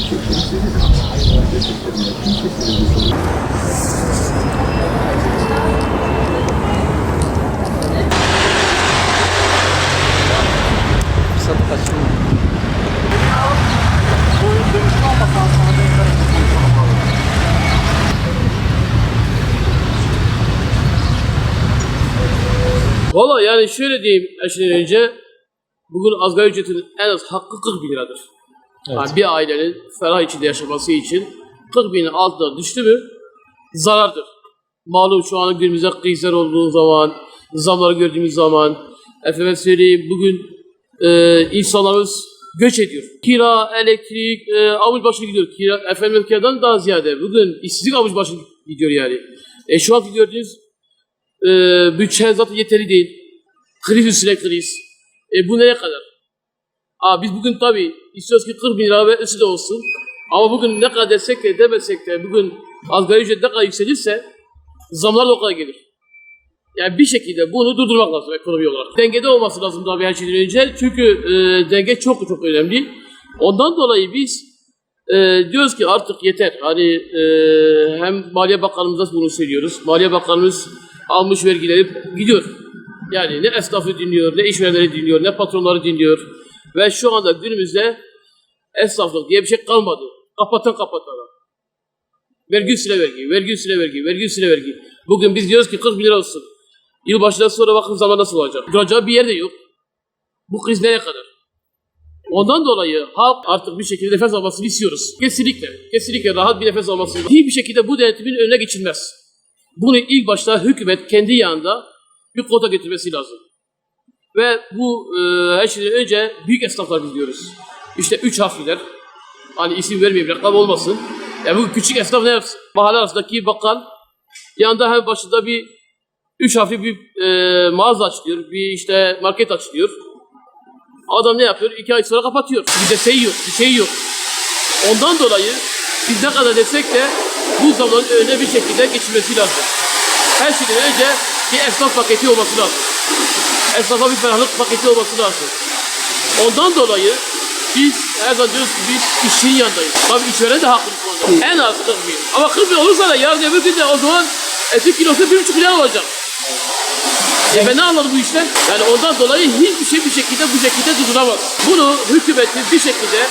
Valla yani şöyle diyeyim her şeyden önce, bugün asgari ücretin en az hakkı 40 bin liradır. Evet. Yani bir ailenin ferah içinde yaşaması için 40 binin altına düştü mü zarardır. Malum şu an günümüzde krizler olduğu zaman, zamları gördüğümüz zaman, efendim söyleyeyim bugün insanlarımız göç ediyor. Kira, elektrik, avuç başı gidiyor. Kiradan daha ziyade bugün işsizlik avuç başı gidiyor yani. Şu anki gördüğünüz bütçe zaten yeterli değil. Kriz üstüne kriz. Bu nereye kadar? Biz bugün tabii istiyoruz ki 40 bin lira ve üstü de olsun. Ama bugün ne kadar desek de demesek de bugün asgari ücret ne kadar yükselirse zamlar da o kadar gelir. Yani bir şekilde bunu durdurmak lazım ekonomi olarak. Dengede olması lazım tabii her şeyden önce. Çünkü denge çok çok önemli. Ondan dolayı biz diyoruz ki artık yeter. Hani hem Maliye Bakanımıza bunu söylüyoruz. Maliye Bakanımız almış vergileri gidiyor. Yani ne esnafı dinliyor, ne işverenleri dinliyor, ne patronları dinliyor. Ve şu anda günümüzde esnaflık diye bir şey kalmadı. Kapatan. Vergi üstüne vergi, vergi üstüne vergi, vergi üstüne vergi. Bugün biz diyoruz ki 40 bin lira olsun. Yılbaşından sonra bakın zaman nasıl olacak. Duracağı bir yerde yok. Bu kriz nereye kadar? Ondan dolayı halk artık bir şekilde nefes almasını istiyoruz. Kesinlikle rahat bir nefes almasını. Hiçbir şekilde bu denetimin önüne geçilmez. Bunu ilk başta hükümet kendi yanında bir kota getirmesi lazım. Ve bu her şeyden önce büyük esnaflar biz diyoruz. İşte 3 harfliler. Hani isim vermeyeyim, reklam olmasın. Yani bu küçük esnaf ne yapsın? Mahalle arasındaki bakkal yanında hem başında bir 3 harfli bir mağaza açılıyor. Bir işte market açılıyor. Adam ne yapıyor? 2 ay sonra kapatıyor. Bir şey yok. Ondan dolayı biz ne kadar desek de bu zamanın önüne bir şekilde geçilmesi lazım. Her şeyden önce bir esnaf paketi olması lazım. Esnafa bir ferahlık paketi olması lazım. Ondan dolayı biz her zaman diyoruz ki biz işçinin yanındayız. Tabii işveren de haklı bu konuda. En az 40 bin. Ama 40 bin olursa da yarın öbür gün de o zaman etin kilosu 1,5 lira olacak. Ben ne anladım bu işten? Yani ondan dolayı hiçbir şey bu şekilde durduramaz. Bunu hükümetin bir şekilde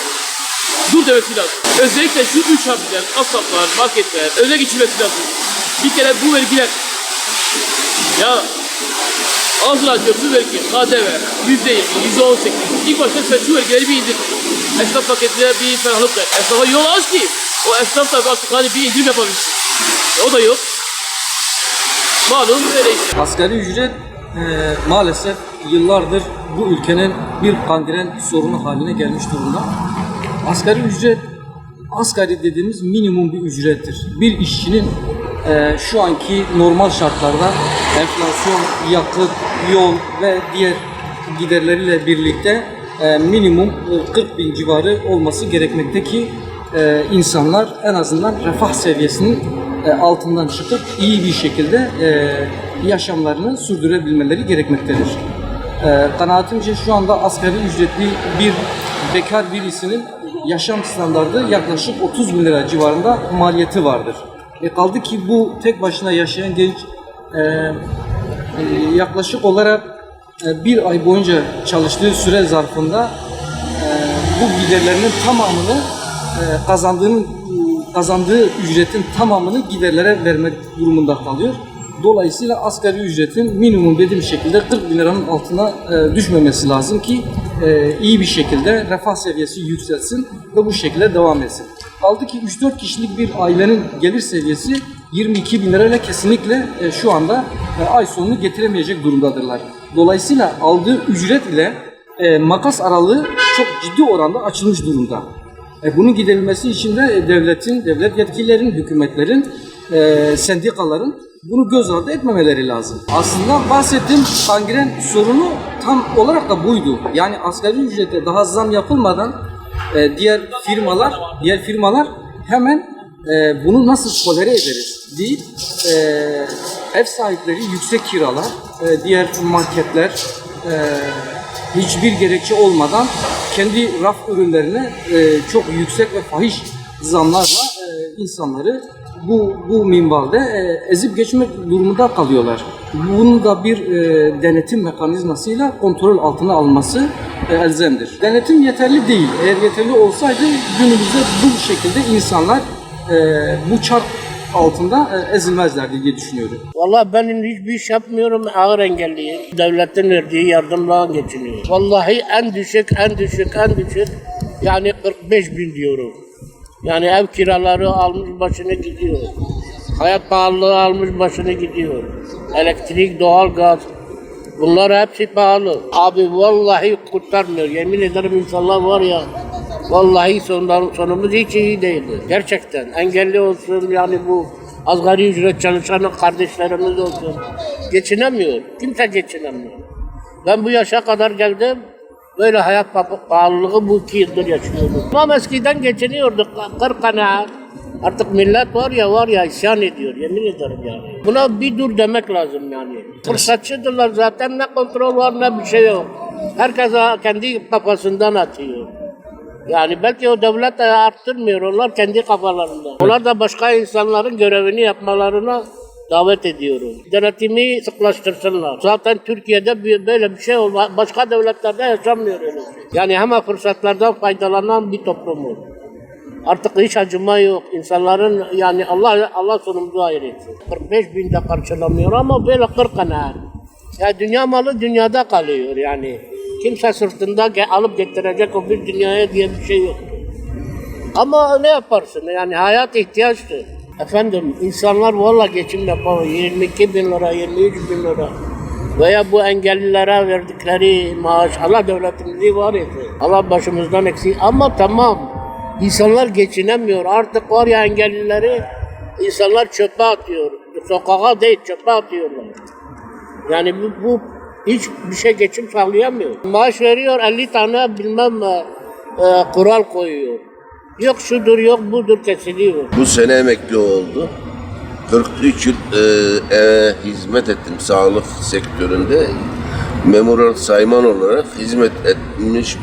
dur demesi lazım. Özellikle şu 3 harfler, kasaplar, marketler öne geçilmesi lazım. Bir kere bu vergiler ya ağzını açıyorsun vergi, KDV, %20, %18. İlk başta sen şu vergileri bir indir. Esnaf paketine bir ferahlık ver. Esnafa yol aç ki o esnaf da artık hani bir indirim yapabilsin. O da yok. Malum öyle işte. Asgari ücret maalesef yıllardır bu ülkenin bir kangren sorunu haline gelmiş durumda. Asgari ücret, asgari dediğimiz minimum bir ücrettir. Bir işçinin şu anki normal şartlarda enflasyon, yakıt, yol ve diğer giderleriyle birlikte minimum 40 bin civarı olması gerekmekte ki insanlar en azından refah seviyesinin altından çıkıp iyi bir şekilde yaşamlarını sürdürebilmeleri gerekmektedir. Kanaatimce şu anda asgari ücretli bir bekar birisinin yaşam standardı yaklaşık 30 bin lira civarında maliyeti vardır. Kaldı ki bu tek başına yaşayan genç yaklaşık olarak bir ay boyunca çalıştığı süre zarfında bu giderlerinin tamamını kazandığı ücretin tamamını giderlere vermek durumunda kalıyor. Dolayısıyla asgari ücretin minimum dediğim şekilde 40 bin liranın altına düşmemesi lazım ki iyi bir şekilde refah seviyesi yükselsin ve bu şekilde devam etsin. Kaldı ki 3-4 kişilik bir ailenin gelir seviyesi 22 bin lirayla kesinlikle şu anda ay sonunu getiremeyecek durumdadırlar. Dolayısıyla aldığı ücret ile makas aralığı çok ciddi oranda açılmış durumda. Bunun giderilmesi için de devlet yetkililerin, hükümetlerin, sendikaların bunu göz ardı etmemeleri lazım. Aslında bahsettiğim kangren sorunu tam olarak da buydu. Yani asgari ücrete daha zam yapılmadan diğer firmalar hemen bunu nasıl tolere ederiz deyip ev sahipleri yüksek kiralar, diğer marketler, hiçbir gerekçe olmadan kendi raf ürünlerine çok yüksek ve fahiş zamlarla insanları bu minvalde ezip geçmek durumunda kalıyorlar. Bunun da bir denetim mekanizmasıyla kontrol altına alınması elzemdir. Denetim yeterli değil. Eğer yeterli olsaydı günümüzde bu şekilde insanlar bu çark altında ezilmezlerdi diye düşünüyorum. Vallahi ben hiçbir iş yapmıyorum, ağır engelliyim. Devletin verdiği yardımla geçiniyorum. Vallahi en düşük yani 45 bin diyorum. Yani ev kiraları almış başını gidiyor. Hayat pahalılığı almış başını gidiyor. Elektrik, doğalgaz, bunlar hepsi pahalı. Abi vallahi kurtarmıyor. Yemin ederim insanlar var ya, vallahi sonumuz hiç iyi değildi. Gerçekten engelli olsun, yani bu asgari ücret çalışan kardeşlerimiz olsun. Geçinemiyor. Kimse geçinemiyor. Ben bu yaşa kadar geldim. Böyle hayat pahalılığı bu 2 yıldır yaşıyorum. Ama eskiden geçiniyorduk. Kır kanaat. Artık millet var ya isyan ediyor. Yemin ederim yani. Buna bir dur demek lazım yani. Fırsatçıdırlar zaten, ne kontrol var ne bir şey yok. Herkes kendi kafasından atıyor. Yani belki o devlet arttırmıyor, onlar kendi kafalarında. Onlar da başka insanların görevini yapmalarına davet ediyorum. Denetimi sıklaştırsınlar. Zaten Türkiye'de böyle bir şey olmaz. Başka devletlerde yaşanmıyor öyle şey. Yani hemen fırsatlardan faydalanan bir toplumuz. Artık hiç acıma yok. İnsanların yani Allah sonumuzu hayır etsin. 45 bin de karşılamıyor ama böyle 40 kanaat. Ya dünya malı dünyada kalıyor yani. Kimse sırtında alıp getirecek o bir dünyaya diye bir şey yok. Ama ne yaparsın? Yani hayat ihtiyaçtır. Efendim insanlar valla geçim yapamıyor. 22 bin lira, 23 bin lira. Veya bu engellilere verdikleri maaş. Allah devletimizi var etsin. Allah başımızdan eksik. Ama tamam. İnsanlar geçinemiyor. Artık var ya engellileri insanlar çöpe atıyor. Sokağa değil çöpe atıyorlar. Yani bu hiçbir şey geçim sağlayamıyor. Maaş veriyor 50 tane bilmem kural koyuyor. Yok şudur yok budur kesiliyor. Bu sene emekli oldu. 43 yıl hizmet ettim sağlık sektöründe. Memur sayman olarak hizmet etmiş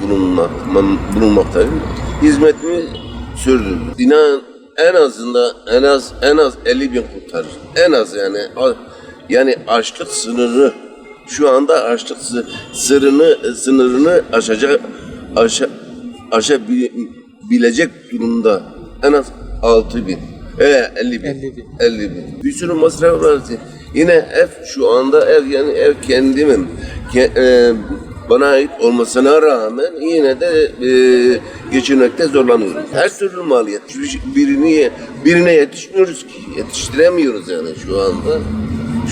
bulunmaktayım. Hizmetimi sürdürdüm. İnan en az 50 bin kurtarır. En az yani açlık sınırı şu anda açlık sınırını aşabilecek durumda en az 6 bin. 50 bin. Bir sürü masraf var. Yine şu anda ev kendimin. Bana ait olmasına rağmen yine de geçinmekte zorlanıyoruz. Her türlü maliyet. Birine yetişmiyoruz ki. Yetiştiremiyoruz yani şu anda.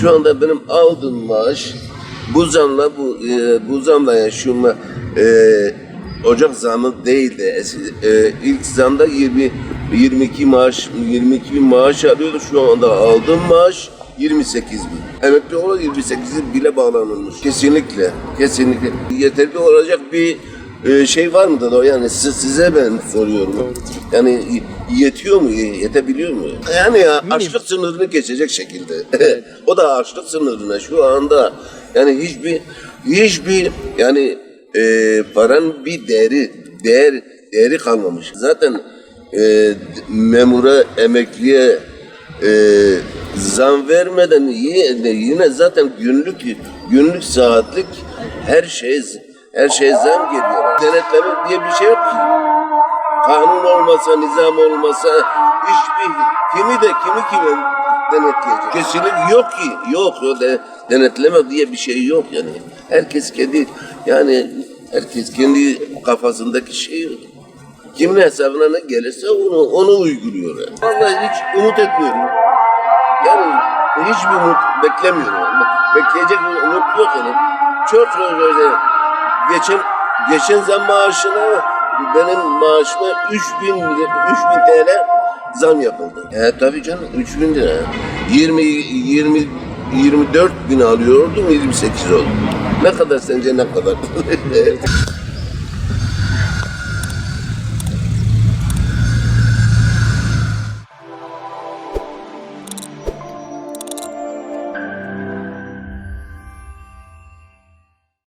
Şu anda benim aldığım maaş bu zamla yani şu Ocak zamı değil de ilk zamda 22 bin maaş alıyordu. Şu anda aldığım maaş 28 bin. Emekli olan 28 bin bile bağlanılmış. Kesinlikle. Yeterli olacak bir şey var mıdır o? Yani size ben soruyorum. Yani yetiyor mu? Yetebiliyor mu? Yani ya açlık sınırını geçecek şekilde. O da açlık sınırına şu anda yani hiçbir yani paranın bir değeri kalmamış. Zaten memura, emekliye zam vermeden yine zaten günlük saatlik her şey zam geliyor. Denetleme diye bir şey yok ki. Kanun olmasa, nizam olmasa kimi denetleyecek. Kesinlikle yok ki. Yok. Denetleme diye bir şey yok yani. Herkes kendi kafasındaki şeyi kimin hesabına ne gelirse onu uyguluyor. Yani. Vallahi hiç umut etmiyorum. Yani hiçbir umut beklemiyorum. Yani. Bekleyecek bir umut yok yani. Çok geçen zam maaşına benim maaşıma 3000 TL zam yapıldı. Tabii canım 3000 lira. 24 bin alıyordum 28 oldu. Ne kadar sence ne kadar?